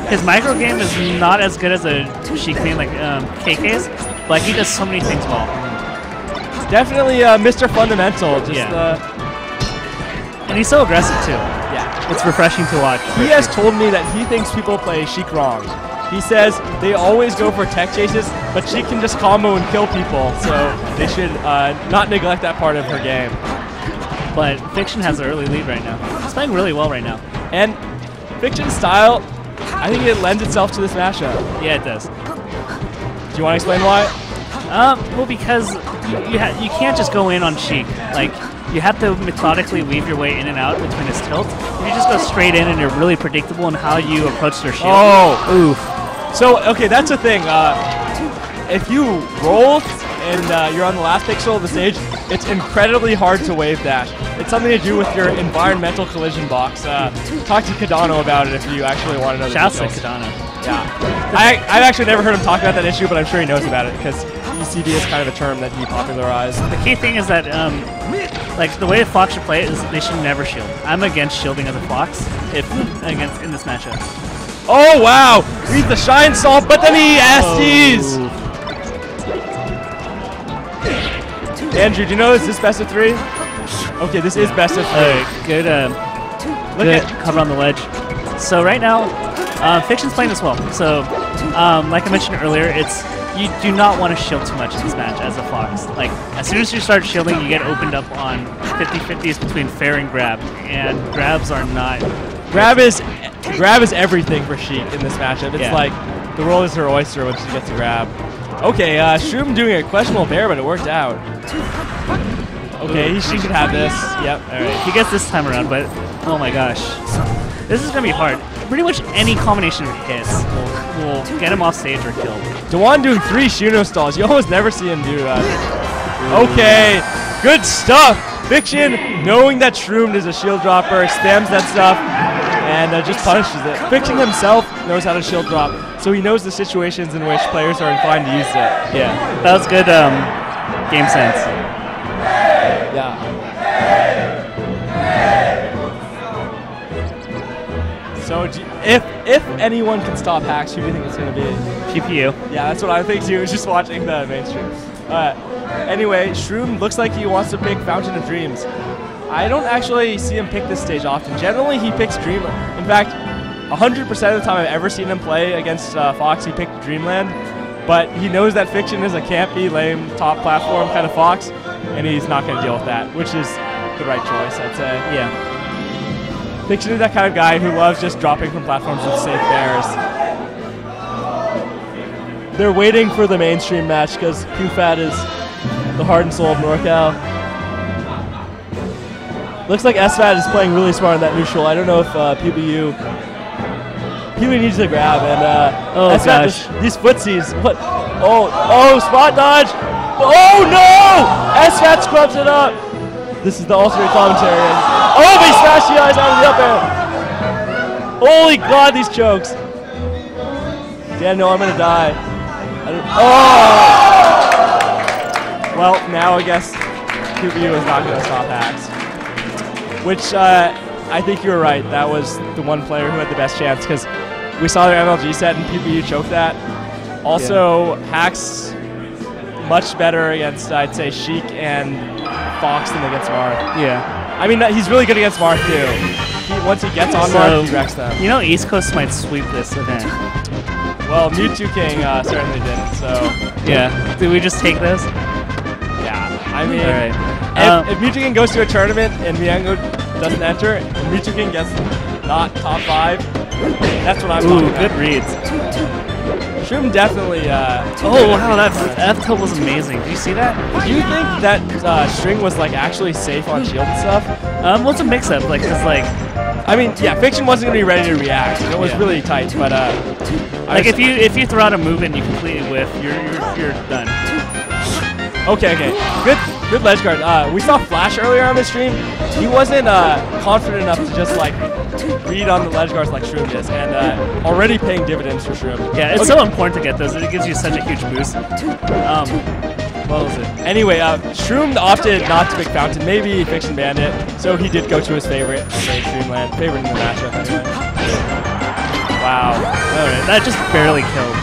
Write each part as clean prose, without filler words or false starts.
His micro game is not as good as a Sheik thing like KK's, but he does so many things well. Definitely Mr. Fundamental. Just, and he's so aggressive too. Yeah, it's refreshing to watch. He has told me that he thinks people play Sheik wrong. He says they always go for tech chases, but Sheik can just combo and kill people, so they should not neglect that part of her game. But Fiction has an early lead right now. He's playing really well right now. And Fiction's style, I think it lends itself to this matchup. Yeah, it does. Do you want to explain why? Well, because you can't just go in on Sheik. Like, you have to methodically weave your way in and out between his tilts. If you just go straight in and you're really predictable in how you approach their shield. Oh, oof. So, okay, that's the thing. If you roll and you're on the last pixel of the stage, it's incredibly hard to wave dash. It's something to do with your environmental collision box. Talk to Cardano about it if you actually want to know the details. details. Cardano. Yeah. I've actually never heard him talk about that issue, but I'm sure he knows about it because ECD is kind of a term that he popularized. The key thing is that, like, the way a Fox should play it is they should never shield. I'm against shielding as a Fox in this matchup. Oh, wow! Reads the Shine Salt, but then he SDs! Oh. Andrew, do you know is this best of 3? Okay, this is best of 3. Good, good cover on the ledge. So right now, Fiction's playing this well. So, like I mentioned earlier, you do not want to shield too much in this match as a Fox. Like, as soon as you start shielding, you get opened up on 50-50s between fair and grab, and grabs are not... Grab is everything for Sheik in this matchup. It's like the world is her oyster when she gets a grab. Okay, Shroomed doing a questionable bear, but it worked out. Okay, she should have this. Yep. All right, he gets this time around, but oh my gosh, this is gonna be hard. Pretty much any combination of hits will get him off stage or killed. Dewan doing 3 Shuno stalls. You almost never see him do that. Okay, good stuff. Fiction, knowing that Shroomed is a shield dropper, spams that stuff, and just punishes it. Fiction himself knows how to shield drop, so he knows the situations in which players are inclined to use it. Yeah, that was good game sense. Yeah. So if anyone can stop hacks, who do you think it's going to be? GPU. Yeah, that's what I think too, just watching the mainstream. Anyway, Shroomed looks like he wants to pick Fountain of Dreams. I don't actually see him pick this stage often. Generally, he picks Dreamland. In fact, 100% of the time I've ever seen him play against Fox, he picked Dreamland. But he knows that Fiction is a campy, lame, top platform kind of Fox, and he's not going to deal with that, which is the right choice, I'd say. Yeah. Fiction is that kind of guy who loves just dropping from platforms with safe bears. They're waiting for the mainstream match because QFAT is the heart and soul of NorCal. Looks like SFAT is playing really smart in that neutral. I don't know if PBU needs to grab, and SFAT just, these footsies. What? Oh, spot dodge! Oh no! SFAT scrubs it up. This is the alternate commentary. Oh, but he smashed the eyes out of the up air. Holy God, these chokes! Dan, no, I'm gonna die. Oh! Well, now I guess PBU is not gonna stop hacks. Which, I think you were right. That was the one player who had the best chance because we saw their MLG set and PBU choked that. Also, Hacks much better against, I'd say, Sheik and Fox than against Marth. Yeah. I mean, he's really good against Marth, too. Once he gets on Marth, he wrecks them. You know, East Coast might sweep this event. Well, Mewtwo King certainly didn't, so... Yeah. Did we just take this? Yeah. I mean... All right. If Mewtwo King goes to a tournament and Miango doesn't enter, and Mewtwo King gets not top 5, that's what I'm talking about. Good reads. Shroomed definitely... oh, wow, that F-tilt was amazing. Did you see that? Do you think that string was like actually safe on shield and stuff? Well, it's a mix-up, like, cause like... I mean, yeah, Fiction wasn't going to be ready to react, and it was really tight, but... like, if you throw out a move and you completely whiff, you're done. Okay. Good ledge guard. We saw Flash earlier on the stream. He wasn't confident enough to just like read on the ledge guards like Shroomed is, and already paying dividends for Shroomed. Yeah, it's so important to get those. It gives you such a huge boost. What was it? Anyway, Shroomed opted not to pick Fountain. Maybe Fiction banned it, so he did go to his favorite Dreamland. Favorite in the matchup anyway. Wow. Alright, that just barely killed.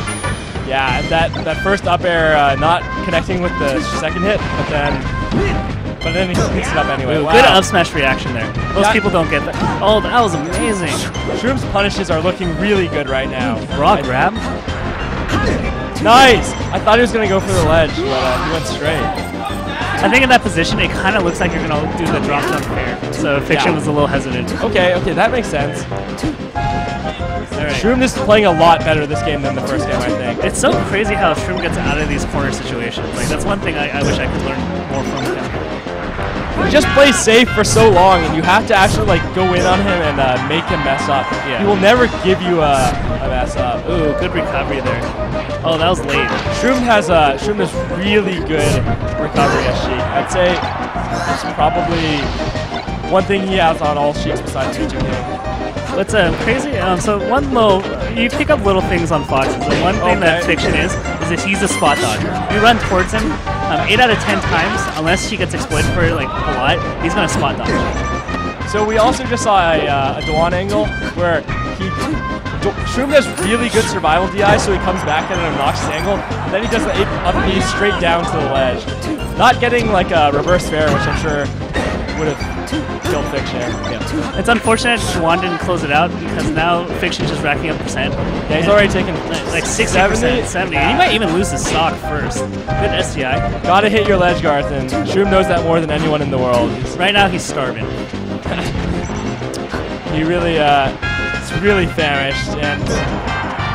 Yeah, that first up air not connecting with the second hit, but then he picks it up anyway. Ooh, wow. Good up smash reaction there. Most people don't get that. Oh, that was amazing. Shroom's punishes are looking really good right now. Raw grab? Nice! I thought he was going to go for the ledge, but he went straight. I think in that position, it kind of looks like you're going to do the drop jump fair. So Fiction was a little hesitant. Okay, that makes sense. Right. Shroomed is playing a lot better this game than the first game, I think. It's so crazy how Shroomed gets out of these corner situations. Like, that's one thing I wish I could learn more from him. He just plays safe for so long, and you have to actually like go in on him and make him mess up. Yeah. He will never give you a mess up. Ooh, good recovery there. Oh, that was late. Shroomed has really good recovery as Sheik. I'd say it's probably one thing he has on all Sheiks besides Future King. What's crazy? So one low, you pick up little things on Foxes. And one thing that Fiction is if he's a spot dodger. You run towards him 8 out of 10 times, unless he gets exploited for like a lot, he's gonna spot dodge. So we also just saw a Dwan angle where Shroomed has really good survival DI, so he comes back at an obnoxious angle, and then he does the up B straight down to the ledge. Not getting like a reverse fair, which I'm sure would have killed Fiction. Yeah. It's unfortunate Dwan didn't close it out because now Fiction's just racking up percent. Yeah, he's already taken like 60%, 70. He might even lose his stock first. Good SDI. Gotta hit your ledge guards, and Shroomed knows that more than anyone in the world. Right now he's starving. He really, it's really famished, and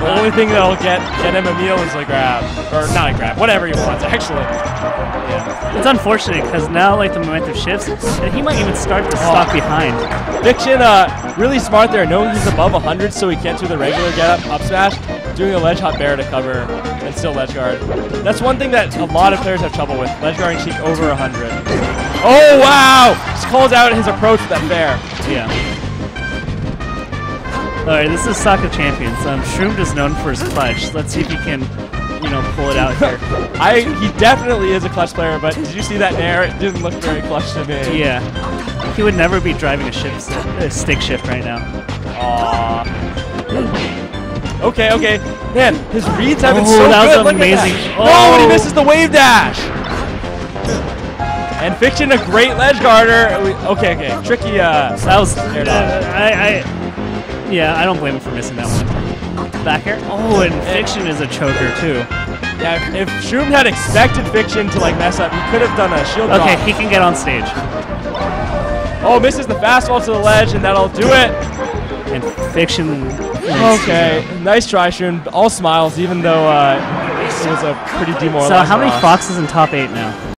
the only thing that'll get him a meal is a grab, or not a grab, whatever he wants actually. Yeah. It's unfortunate because now like the momentum shifts, and he might even start the stock behind. Fiction, really smart there, knowing he's above 100, so he can't do the regular get up smash, doing a ledge hop bear to cover and still ledge guard. That's one thing that a lot of players have trouble with, ledge guarding Sheik over 100. Oh wow! Just calls out his approach with that fair. Yeah. Alright, this is Stock of Champions. Shroomed is known for his clutch. Let's see if he can, pull it out here. He definitely is a clutch player, but did you see that nair? It didn't look very clutch to me. Yeah. He would never be driving a stick shift right now. Aww. Okay. Man, his reads have been so that good. was amazing. No, and he misses the wave dash. And Fiction, a great ledge guarder. Okay. Tricky. That was. Yeah, I don't blame him for missing that one. Back air. Oh, and Fiction is a choker too. Yeah, if Shroomed had expected Fiction to like mess up, he could have done a shield drop. Okay, he can get on stage. Oh, misses the fastball to the ledge, and that'll do it. And Fiction. Okay, nice try, Shroomed. All smiles, even though it was a pretty demoralizing. So how many Foxes in top 8 now?